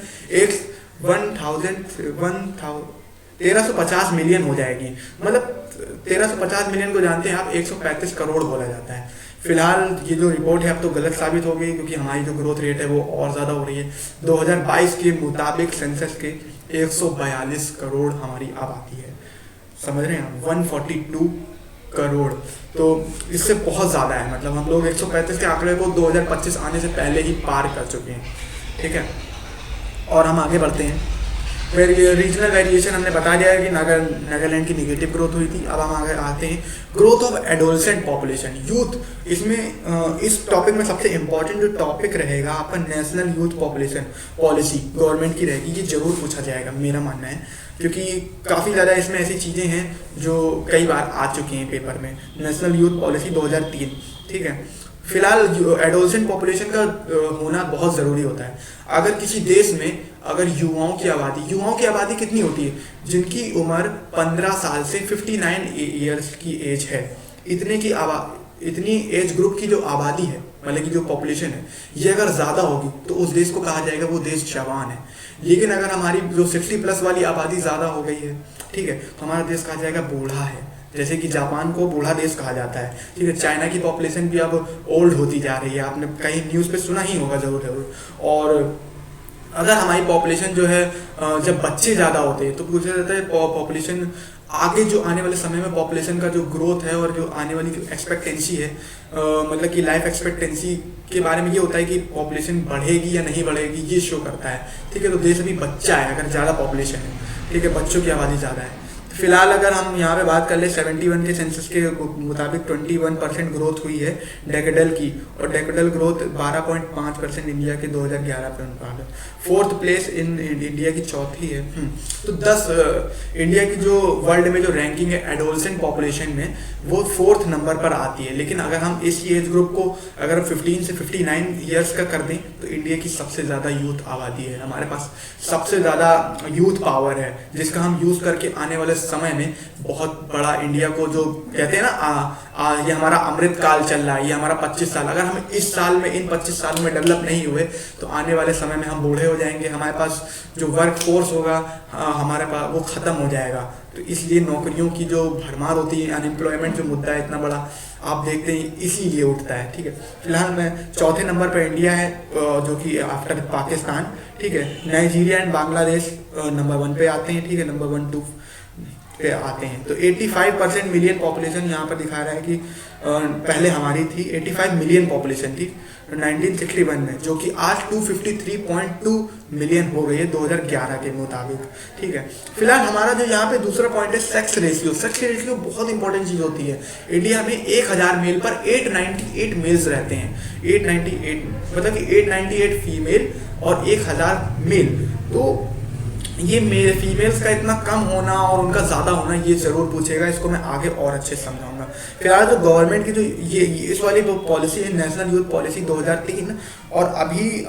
1350 मिलियन हो जाएगी। मतलब 1350 मिलियन को जानते हैं आप, 135 करोड़ बोला जाता है। फिलहाल ये जो रिपोर्ट है अब तो गलत साबित हो गई क्योंकि हमारी जो ग्रोथ रेट है वो और ज़्यादा हो रही है। 2022 के मुताबिक सेंसस के 142 करोड़ हमारी आबादी है। समझ रहे हैं, 142 करोड़, तो इससे बहुत ज़्यादा है। मतलब हम लोग 135 के आंकड़े को 2025 आने से पहले ही पार कर चुके हैं। ठीक है, और हम आगे बढ़ते हैं। फिर रीजनल वेरिएशन हमने बता दिया है कि नागालैंड की निगेटिव ग्रोथ हुई थी। अब हम आगे आते हैं growth of adolescent population, youth. इसमें इस टॉपिक में सबसे इम्पोर्टेंट जो टॉपिक रहेगा आपका national youth population policy government की रहेगी। ये जरूर पूछा जाएगा, मेरा मानना है, क्योंकि काफ़ी ज़्यादा इसमें ऐसी चीज़ें हैं जो कई बार आ चुकी हैं पेपर में। National youth policy 2003। ठीक है, फिलहाल एडोलसेंट पॉपुलेशन का होना बहुत ज़रूरी होता है। अगर किसी देश में अगर युवाओं की आबादी कितनी होती है? जिनकी उम्र 15 साल से 59 ईयर्स की एज है, इतनी एज ग्रुप की जो आबादी है, मतलब की जो पॉपुलेशन है, ये अगर ज़्यादा होगी तो उस देश को कहा जाएगा वो देश जवान है। लेकिन अगर हमारी जो 60+ वाली आबादी ज़्यादा हो गई है, ठीक है, तो हमारा देश कहा जाएगा बूढ़ा है। जैसे कि जापान को बूढ़ा देश कहा जाता है। ठीक है, चाइना की पॉपुलेशन भी अब ओल्ड होती जा रही है, आपने कहीं न्यूज़ पे सुना ही होगा ज़रूर। और अगर हमारी पॉपुलेशन जो है, जब बच्चे ज़्यादा होते हैं तो पूछा जाता है पॉपुलेशन आगे जो आने वाले समय में पॉपुलेशन का जो ग्रोथ है और जो आने वाली जो एक्सपेक्टेंसी है, मतलब कि लाइफ एक्सपेक्टेंसी के बारे में ये होता है कि पॉपुलेशन बढ़ेगी या नहीं बढ़ेगी, ये शो करता है। ठीक है, तो देश अभी बच्चा है, अगर ज़्यादा पॉपुलेशन है, ठीक है, बच्चों की आबादी ज़्यादा है। फिलहाल अगर हम यहाँ पे बात कर ले 71 के सेंसस के मुताबिक 21% ग्रोथ हुई है डेकेडल की, और डेकेडल ग्रोथ 12.5% इंडिया के 2011 पे मुकाबले। 4th प्लेस इन इंडिया की चौथी है। तो 10 इंडिया की जो वर्ल्ड में जो रैंकिंग है एडोलसेंट पॉपुलेशन में, वो 4th नंबर पर आती है। लेकिन अगर हम इस एज ग्रुप को अगर 15 से 59 ईयर्स का कर दें तो इंडिया की सबसे ज़्यादा यूथ आबादी है, हमारे पास सबसे ज़्यादा यूथ पावर है, जिसका हम यूज़ करके आने वाले समय में बहुत बड़ा इंडिया को, जो कहते हैं ना ये हमारा अमृत काल चल रहा है, ये हमारा 25 साल, अगर हम इस साल में इन 25 साल में डेवलप नहीं हुए तो आने वाले समय में हम बूढ़े हो जाएंगे, हमारे पास जो वर्क फोर्स होगा हमारे पास वो ख़त्म हो जाएगा। तो इसलिए नौकरियों की जो भरमार होती है, अनएम्प्लॉयमेंट जो मुद्दा है इतना बड़ा आप देखते हैं, इसीलिए उठता है। ठीक है, फिलहाल में चौथे नंबर पर इंडिया है, जो कि आफ्टर पाकिस्तान। ठीक है, नाइजीरिया एंड बांग्लादेश नंबर 1 पे आते हैं। ठीक है, नंबर 1, 2 पे आते हैं। तो 85% मिलियन पॉपुलेशन यहाँ पर दिखा रहा है कि पहले हमारी थी 85 मिलियन पॉपुलेशन थी 1961 में, जो कि आज 253.2 मिलियन हो गई है 2011 के मुताबिक। ठीक है, फिलहाल हमारा जो यहाँ पे दूसरा पॉइंट है सेक्स रेशियो। सेक्स रेशियो बहुत इंपॉर्टेंट चीज़ होती है। इंडिया में 1000 मेल पर 898 मेल्स रहते हैं। 898 मतलब कि 898 फीमेल और 1000 मेल। तो ये मेरे फीमेल्स का इतना कम होना और उनका ज़्यादा होना ये ज़रूर पूछेगा, इसको मैं आगे और अच्छे से समझाऊंगा। फिलहाल जो गवर्नमेंट की जो ये इस वाली जो पॉलिसी है, नेशनल यूथ पॉलिसी 2003, और अभी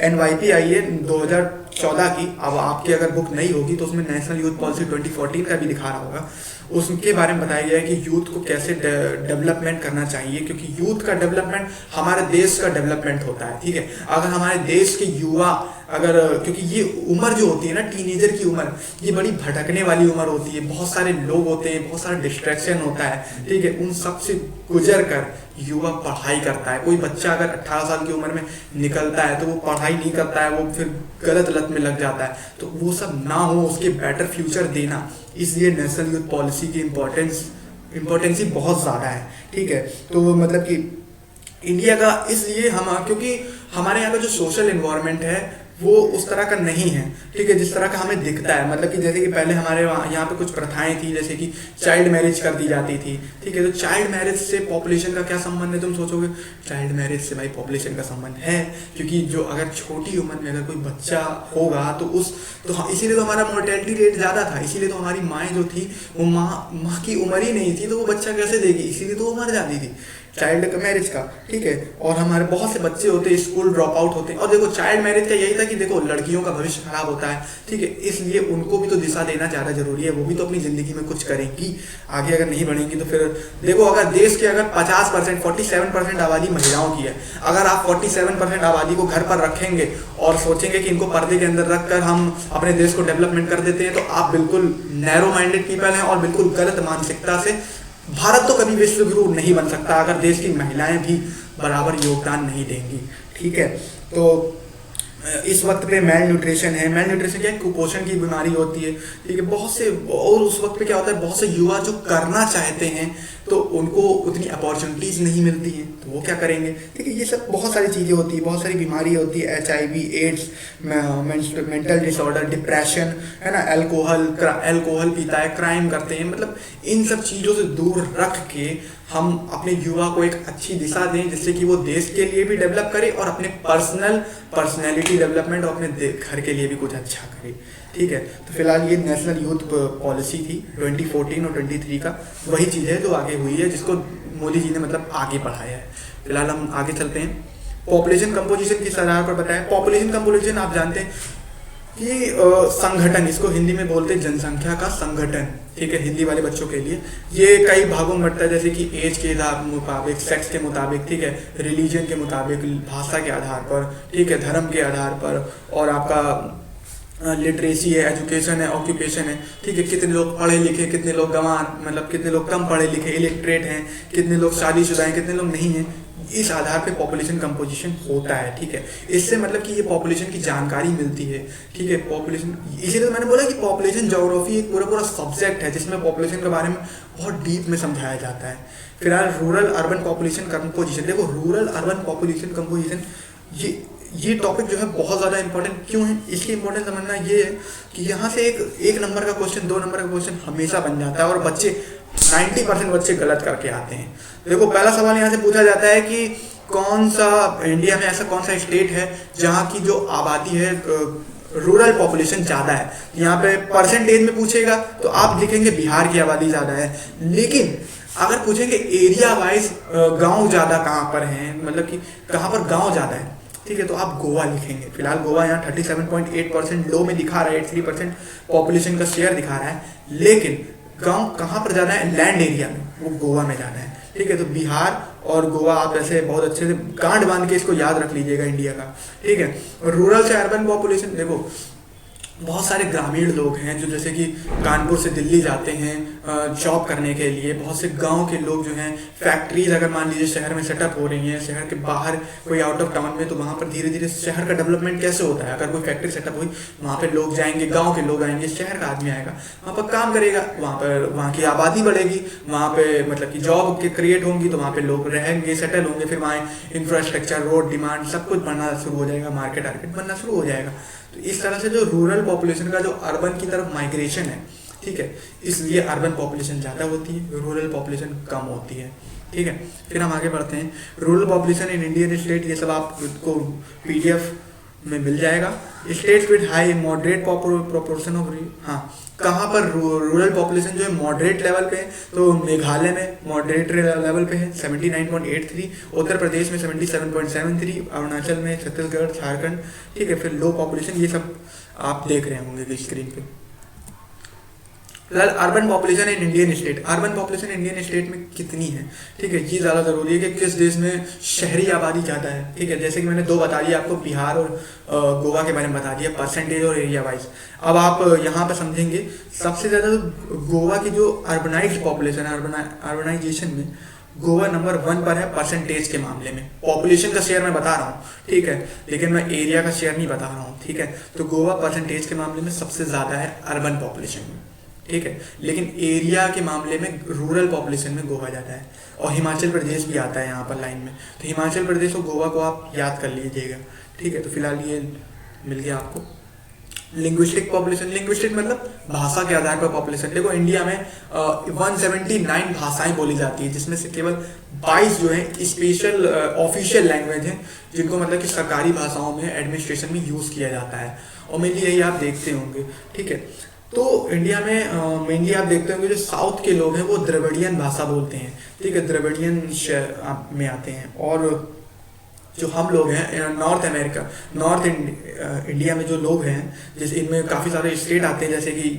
NYP आई है 2014 की। अब आपकी अगर बुक नहीं होगी तो उसमें नेशनल यूथ पॉलिसी 2014 का भी दिखा रहा होगा। उसके बारे में बताया गया है कि यूथ को कैसे डेवलपमेंट करना चाहिए, क्योंकि यूथ का डेवलपमेंट हमारे देश का डेवलपमेंट होता है, ठीक है। अगर हमारे देश के युवा अगर, क्योंकि ये उम्र जो होती है ना, टीनेजर की उम्र, ये बड़ी भटकने वाली उम्र होती है, बहुत सारे लोग होते हैं, बहुत सारा डिस्ट्रैक्शन होता है, ठीक है। उन सब से गुजर कर युवा पढ़ाई करता है। कोई बच्चा अगर 18 साल की उम्र में निकलता है तो वो पढ़ाई नहीं करता है, वो फिर गलत लत में लग जाता है। तो वो सब ना हो, उसके बेटर फ्यूचर देना, इसलिए नेशनल यूथ पॉलिसी की इम्पोर्टेंस ही बहुत ज़्यादा है, ठीक है। तो मतलब कि इंडिया का इसलिए हम, क्योंकि हमारे यहाँ का जो सोशल इन्वायरमेंट है वो उस तरह का नहीं है, ठीक है, जिस तरह का हमें दिखता है। मतलब कि जैसे कि पहले हमारे यहाँ पे कुछ प्रथाएं थी, जैसे कि चाइल्ड मैरिज कर दी जाती थी, ठीक है। तो चाइल्ड मैरिज से पॉपुलेशन का क्या संबंध है, तुम सोचोगे चाइल्ड मैरिज से भाई पॉपुलेशन का संबंध है, क्योंकि जो अगर छोटी उम्र में अगर कोई बच्चा होगा तो इसीलिए तो हमारा मोर्टेलिटी रेट ज़्यादा था, इसीलिए तो हमारी माएँ जो थी वो माँ की उम्र ही नहीं थी, तो वो बच्चा कैसे देगी, इसीलिए तो वो मर जाती थी चाइल्ड मैरिज का, ठीक है। और हमारे बहुत से बच्चे होते हैं स्कूल ड्रॉप आउट होते हैं। और देखो चाइल्ड मैरिज का यही था कि देखो लड़कियों का भविष्य खराब होता है, ठीक है, इसलिए उनको भी तो दिशा देना ज़्यादा जरूरी है। वो भी तो अपनी ज़िंदगी में कुछ करेंगी, आगे अगर नहीं बढ़ेंगी तो फिर देखो, अगर देश के अगर 50% 47% आबादी महिलाओं की है, अगर आप 47% आबादी को घर पर रखेंगे और सोचेंगे कि इनको पर्दे के अंदर रखकर हम अपने देश को डेवलपमेंट कर देते हैं, तो आप बिल्कुल नैरो माइंडेड पीपल हैं और बिल्कुल गलत मानसिकता से। भारत तो कभी विश्व गुरु नहीं बन सकता अगर देश की महिलाएं भी बराबर योगदान नहीं देंगी, ठीक है। तो इस वक्त पे मेल न्यूट्रिशन है। मेल न्यूट्रिशन क्या है, कुपोषण की बीमारी होती है, ठीक है। बहुत से, और उस वक्त पे क्या होता है, बहुत से युवा जो करना चाहते हैं तो उनको उतनी अपॉर्चुनिटीज़ नहीं मिलती हैं, तो वो क्या करेंगे, ठीक है। ये सब बहुत सारी चीज़ें होती है, बहुत सारी बीमारी होती है, HIV, AIDS, mental disorder, depression, है ना, अल्कोहल पीता है, क्राइम करते हैं। मतलब इन सब चीज़ों से दूर रख के हम अपने युवा को एक अच्छी दिशा दें, जिससे कि वो देश के लिए भी डेवलप करे और अपने पर्सनैलिटी डेवलपमेंट और अपने घर के लिए भी कुछ अच्छा करे, ठीक है। तो फिलहाल ये नेशनल यूथ पॉलिसी थी 2014 और 23 का, वही चीज़ है जो आगे हुई है, जिसको मोदी जी ने मतलब आगे बढ़ाया है। फिलहाल हम आगे चलते हैं। पॉपुलेशन कंपोजिशन किस आधार पर बताया। पॉपुलेशन कंपोजिशन आप जानते हैं कि संगठन, इसको हिंदी में बोलते हैं जनसंख्या का संगठन, ठीक है, हिंदी वाले बच्चों के लिए। ये कई भागों में बढ़ता है, जैसे कि एज के मुताबिक, सेक्स के मुताबिक, ठीक है, रिलीजन के मुताबिक, भाषा के आधार पर, ठीक है, धर्म के आधार पर, और आपका लिटरेसी है, एजुकेशन है, ऑक्यूपेशन है, ठीक है, कितने लोग पढ़े लिखे, कितने लोग गंवार, मतलब कितने लोग कम पढ़े लिखे इलिटरेट हैं, कितने लोग शादीशुदा हैं, कितने लोग नहीं हैं। इस आधार पे पॉपुलेशन कंपोजिशन होता है, ठीक है। इससे मतलब कि ये पॉपुलेशन की जानकारी मिलती है, ठीक है। पॉपुलेशन, इसीलिए तो मैंने बोला कि पॉपुलेशन ज्योग्राफी एक पूरा सब्जेक्ट है जिसमें पॉपुलेशन के बारे में बहुत डीप में समझाया जाता है। फिलहाल रूरल अर्बन पॉपुलेशन कंपोजिशन, देखो रूरल अर्बन पॉपुलेशन कंपोजिशन ये टॉपिक जो है बहुत ज़्यादा इंपॉर्टेंट क्यों है, इसकी इंपॉर्टेंस समझना ये है कि यहाँ से एक नंबर का क्वेश्चन, 2 नंबर का क्वेश्चन हमेशा बन जाता है और बच्चे 90% बच्चे गलत करके आते हैं। देखो पहला सवाल यहाँ से पूछा जाता है कि कौन सा इंडिया में ऐसा कौन सा स्टेट है जहाँ की जो आबादी है रूरल पॉपुलेशन ज़्यादा है। यहाँ पे परसेंटेज में पूछेगा तो आप लिखेंगे बिहार की आबादी ज़्यादा है, लेकिन अगर पूछेंगे एरिया वाइज गाँव ज़्यादा कहाँ पर हैं, मतलब कि कहाँ पर गाँव ज़्यादा है, ठीक है, तो आप गोवा लिखेंगे। फिलहाल गोवा यहाँ 37.8% लो में दिखा रहा है, 83% पॉपुलेशन का शेयर दिखा रहा है, लेकिन गांव कहाँ पर जाना है, लैंड एरिया में, वो गोवा में जाना है, ठीक है। तो बिहार और गोवा आप ऐसे बहुत अच्छे से गांठ बांध के इसको याद रख लीजिएगा इंडिया का, ठीक है। और रूरल से अर्बन पॉपुलेशन, देखो बहुत सारे ग्रामीण लोग हैं जो जैसे कि कानपुर से दिल्ली जाते हैं जॉब करने के लिए। बहुत से गांव के लोग जो हैं, फैक्ट्रीज अगर मान लीजिए शहर में सेटअप हो रही हैं, शहर के बाहर कोई आउट ऑफ टाउन में, तो वहाँ पर धीरे धीरे शहर का डेवलपमेंट कैसे होता है, अगर कोई फैक्ट्री सेटअप हुई वहाँ पर लोग जाएंगे, गाँव के लोग आएंगे, शहर का आदमी आएगा, वहाँ पर काम करेगा, वहाँ की आबादी बढ़ेगी, वहाँ पर मतलब कि जॉब के क्रिएट होंगी, तो वहाँ पर लोग रहेंगे, सेटल होंगे, फिर वहाँ इंफ्रास्ट्रक्चर, रोड, डिमांड सब कुछ बनना शुरू हो जाएगा, मार्केट बनना शुरू हो जाएगा। तो इस तरह से जो रूरल पॉपुलेशन का जो अर्बन की तरफ माइग्रेशन है, ठीक है, इसलिए अर्बन पॉपुलेशन ज़्यादा होती है, रूरल पॉपुलेशन कम होती है, ठीक है। फिर हम आगे बढ़ते हैं। Rural population in Indian state, ये सब आपको PDF में मिल जाएगा। States with high moderate proportion of, हाँ कहाँ पर रूरल पॉपुलेशन जो है मॉडरेट लेवल पे है, तो मेघालय में मॉडरेट लेवल पे है 79.83, उत्तर प्रदेश में 77.73, अरुणाचल में, छत्तीसगढ़, झारखंड, ठीक है। फिर लो पॉपुलेशन, ये सब आप देख रहे होंगे स्क्रीन पे। फिलहाल urban population in Indian state, urban population Indian state में कितनी है, ठीक है, ये ज़्यादा ज़रूरी है कि किस देश में शहरी आबादी ज़्यादा है, ठीक है। जैसे कि मैंने दो बता दिया आपको, बिहार और गोवा के बारे में बता दिया परसेंटेज और एरिया वाइज। अब आप यहाँ पे समझेंगे सबसे ज़्यादा तो गोवा की जो अर्बनाइज्ड पॉपुलेशन है, अर्बनाइजेशन में गोवा नंबर 1 पर है परसेंटेज के मामले में। पॉपुलेशन का शेयर मैं बता रहा हूँ, ठीक है, लेकिन मैं एरिया का शेयर नहीं बता रहा हूँ, ठीक है। तो गोवा परसेंटेज के मामले में सबसे ज़्यादा है अर्बन पॉपुलेशन में, ठीक है, लेकिन एरिया के मामले में रूरल पॉपुलेशन में गोवा ज़्यादा है। और हिमाचल प्रदेश भी आता है यहाँ पर लाइन में, तो हिमाचल प्रदेश और गोवा को आप याद कर लीजिएगा, ठीक है। तो फिलहाल ये मिल गया आपको। लिंग्विस्टिक पॉपुलेशन, लिंग्विस्टिक मतलब भाषा के आधार पर पॉपुलेशन। देखो इंडिया में 179 भाषाएं बोली जाती है, जिसमें से केवल 22 जो है स्पेशल ऑफिशियल लैंग्वेज हैं, जिनको मतलब कि सरकारी भाषाओं में एडमिनिस्ट्रेशन में यूज़ किया जाता है, और मेनली यही आप देखते होंगे, ठीक है। तो इंडिया में मेनली आप देखते होंगे जो साउथ के लोग हैं वो द्रविडियन भाषा बोलते हैं, ठीक है, द्रविडियन में आते हैं। और जो हम लोग हैं नॉर्थ अमेरिका, नॉर्थ इंडिया में जो लोग हैं, जैसे इनमें काफ़ी सारे स्टेट आते हैं, जैसे कि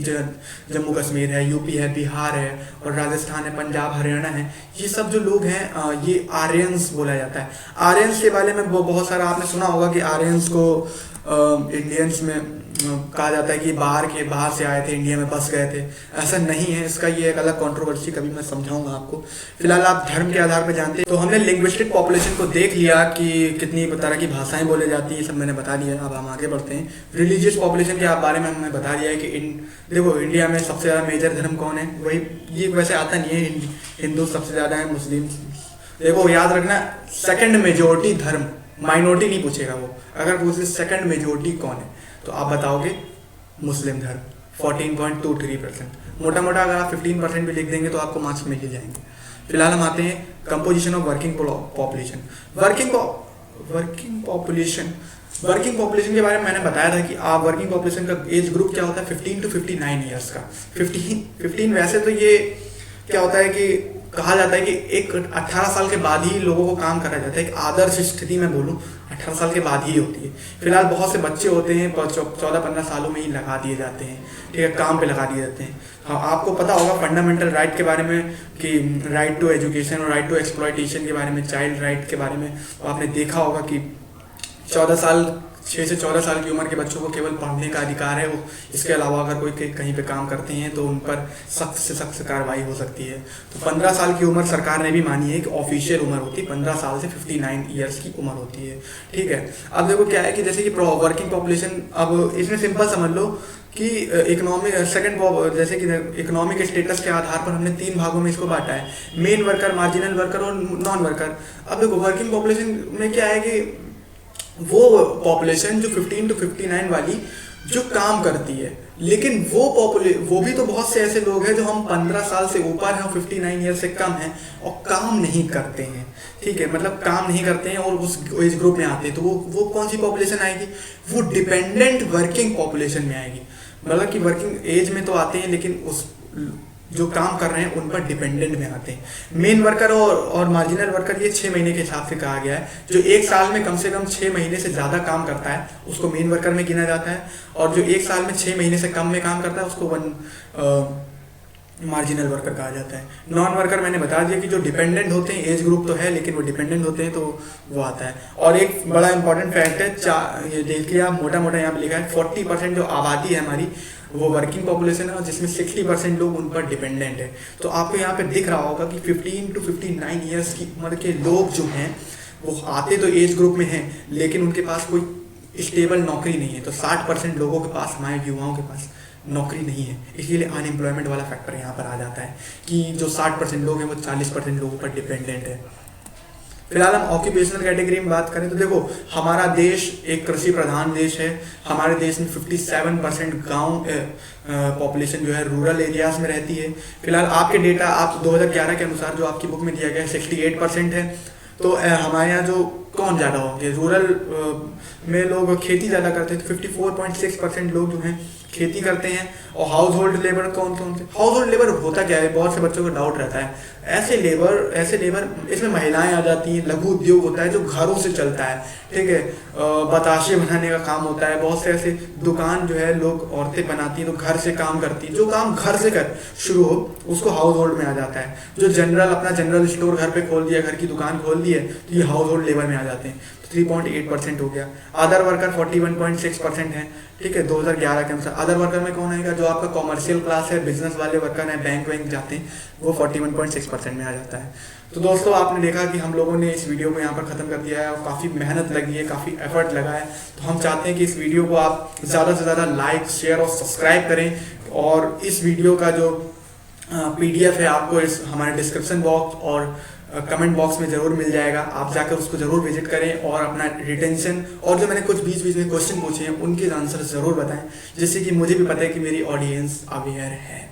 जम्मू कश्मीर है, यूपी है, बिहार है, और राजस्थान है, पंजाब, हरियाणा है, ये सब जो लोग हैं ये आर्यंस बोला जाता है। आर्यंस के बारे में बहुत सारा आपने सुना होगा कि आर्यंस को इंडियंस में कहा जाता है कि बाहर से आए थे, इंडिया में बस गए थे। ऐसा नहीं है, इसका ये एक अलग कंट्रोवर्सी कभी मैं समझाऊंगा आपको। फिलहाल आप धर्म के आधार पर जानते हैं। तो हमने लिंग्विस्टिक पॉपुलेशन को देख लिया कि कितनी तरह की भाषाएं बोले जाती है, सब मैंने बता दिया। अब हम आगे बढ़ते हैं। रिलीजियस पॉपुलेशन के बारे में हमने बता दिया है कि देखो इंडिया में सबसे ज़्यादा मेजर धर्म कौन है, वही ये वैसे आता नहीं है, हिंदू सबसे ज़्यादा है, मुस्लिम। देखो याद रखना, सेकेंड मेजोरिटी धर्म, माइनॉरिटी नहीं पूछेगा वो। अगर पूछे सेकंड मेजोरिटी कौन है तो आप बताओगे मुस्लिम धर्म 14.23%। मोटा मोटा अगर आप 15% भी लिख देंगे तो आपको मार्क्स मिल ही जाएंगे। फिलहाल हम आते हैं composition of working population. Working population के बारे में मैंने बताया था कि आप वर्किंग पॉपुलेशन का एज ग्रुप क्या होता है 15 to 59 ईयर्स का। 15 वैसे तो ये क्या होता है कि कहा जाता है कि एक 18 साल के बाद ही लोगों को काम करा जाता है। एक आदर्श स्थिति में बोलूँ 18 साल के बाद ही होती है। फिलहाल बहुत से बच्चे होते हैं 14-15 सालों में ही लगा दिए जाते हैं, ठीक है, काम पे लगा दिए जाते हैं। हाँ, आपको पता होगा फंडामेंटल राइट के बारे में कि राइट टू एजुकेशन और राइट टू एक्सप्लॉयटेशन के बारे में, चाइल्ड राइट के बारे में आपने देखा होगा कि 6 से 14 साल की उम्र के बच्चों को केवल पढ़ने का अधिकार है। वो इसके अलावा अगर कोई कहीं पे काम करते हैं तो उन पर सख्त से सख्त कार्रवाई हो सकती है। तो 15 साल की उम्र सरकार ने भी मानी है कि ऑफिशियल उम्र होती है 15 साल से 59 ईयर्स की उम्र होती है, ठीक है। अब देखो क्या है कि जैसे कि वर्किंग पॉपुलेशन, अब इसमें सिंपल समझ लो कि इकोनॉमिक जैसे कि इकोनॉमिक स्टेटस के आधार पर हमने 3 भागों में इसको बांटा है, मेन वर्कर, मार्जिनल वर्कर और नॉन वर्कर। अब देखो वर्किंग पॉपुलेशन में क्या है कि वो पॉपुलेशन जो 15 to 59 वाली जो काम करती है, लेकिन वो भी तो बहुत से ऐसे लोग हैं जो हम 15 साल से ऊपर हैं और 59 ईयर से कम हैं और काम नहीं करते हैं, ठीक है, मतलब काम नहीं करते हैं और उस एज ग्रुप में आते हैं। तो वो कौन सी पॉपुलेशन आएगी, वो डिपेंडेंट वर्किंग पॉपुलेशन में आएगी। मतलब कि वर्किंग एज में तो आते हैं लेकिन उस जो काम कर रहे हैं उन पर डिपेंडेंट में आते हैं। मेन वर्कर और मार्जिनल वर्कर ये 6 महीने के हिसाब से कहा गया है। जो एक साल में कम से कम 6 महीने से ज़्यादा काम करता है उसको मेन वर्कर में गिना जाता है, और जो एक साल में 6 महीने से कम में काम करता है उसको मार्जिनल वर्कर कहा जाता है। नॉन वर्कर मैंने बता दिया कि जो डिपेंडेंट होते हैं, एज ग्रुप तो है लेकिन वो डिपेंडेंट होते हैं, तो वो आता है। और एक बड़ा इंपॉर्टेंट फैक्ट है, ये देख लिया मोटा मोटा यहाँ पे लिखा है 40% जो आबादी है हमारी वो वर्किंग पॉपुलेशन है, और जिसमें 60% लोग उन पर डिपेंडेंट है। तो आपको यहाँ पे दिख रहा होगा कि 15 to 59 ईयर्स की उम्र के लोग जो हैं वो आते तो एज ग्रुप में हैं लेकिन उनके पास कोई स्टेबल नौकरी नहीं है। तो 60% लोगों के पास, हमारे युवाओं के पास नौकरी नहीं है, इसीलिए अनएम्प्लॉयमेंट वाला फैक्टर यहाँ पर आ जाता है कि जो 60% लोग हैं वो 40% लोगों पर डिपेंडेंट है। फिलहाल हम ऑक्यूपेशनल कैटेगरी में बात करें तो देखो हमारा देश एक कृषि प्रधान देश है। हमारे देश में 57% गांव पॉपुलेशन जो है रूरल एरियाज में रहती है। फिलहाल आपके डेटा आप 2011 के अनुसार जो आपकी बुक में दिया गया है 68% है। तो हमारे यहाँ जो कौन ज़्यादा होंगे? रूरल में लोग खेती ज़्यादा करते हैं, तो 54.6% लोग जो हैं खेती करते हैं। और हाउस होल्ड लेबर कौन कौन से? हाउस होल्ड लेबर होता क्या है, बहुत से बच्चों को डाउट रहता है। ऐसे लेबर इसमें महिलाएं आ जाती हैं, लघु उद्योग होता है जो घरों से चलता है, ठीक है। बताशे बनाने का काम होता है, बहुत से ऐसे दुकान जो है लोग औरतें बनाती हैं, तो घर से काम करती हैं, जो काम घर से कर शुरू हो उसको हाउस होल्ड में आ जाता है। जो अपना जनरल स्टोर घर पे खोल दिया, घर की दुकान खोल दी है, तो ये हाउस होल्ड लेबर में आ जाते हैं। 3.8% हो गया। अदर वर्कर 41.6% है, ठीक है, 2011 के अनुसार। अदर वर्कर में कौन आएगा? जो आपका कॉमर्शियल क्लास है, बिजनेस वाले वर्कर हैं, बैंक वैंक जाते हैं, वो 41.6% में आ जाता है। तो दोस्तों आपने देखा कि हम लोगों ने इस वीडियो को यहाँ पर ख़त्म कर दिया है और काफ़ी मेहनत लगी है, काफ़ी एफर्ट लगा है। तो हम चाहते हैं कि इस वीडियो को आप ज़्यादा से ज़्यादा लाइक, शेयर और सब्सक्राइब करें। और इस वीडियो का जो PDF है आपको इस हमारे डिस्क्रिप्शन बॉक्स और कमेंट बॉक्स में ज़रूर मिल जाएगा। आप जाकर उसको ज़रूर विजिट करें और अपना रिटेंशन और जो मैंने कुछ बीच बीच में क्वेश्चन पूछे हैं उनके आंसर ज़रूर बताएं, जिससे कि मुझे भी पता है कि मेरी ऑडियंस अवेयर है।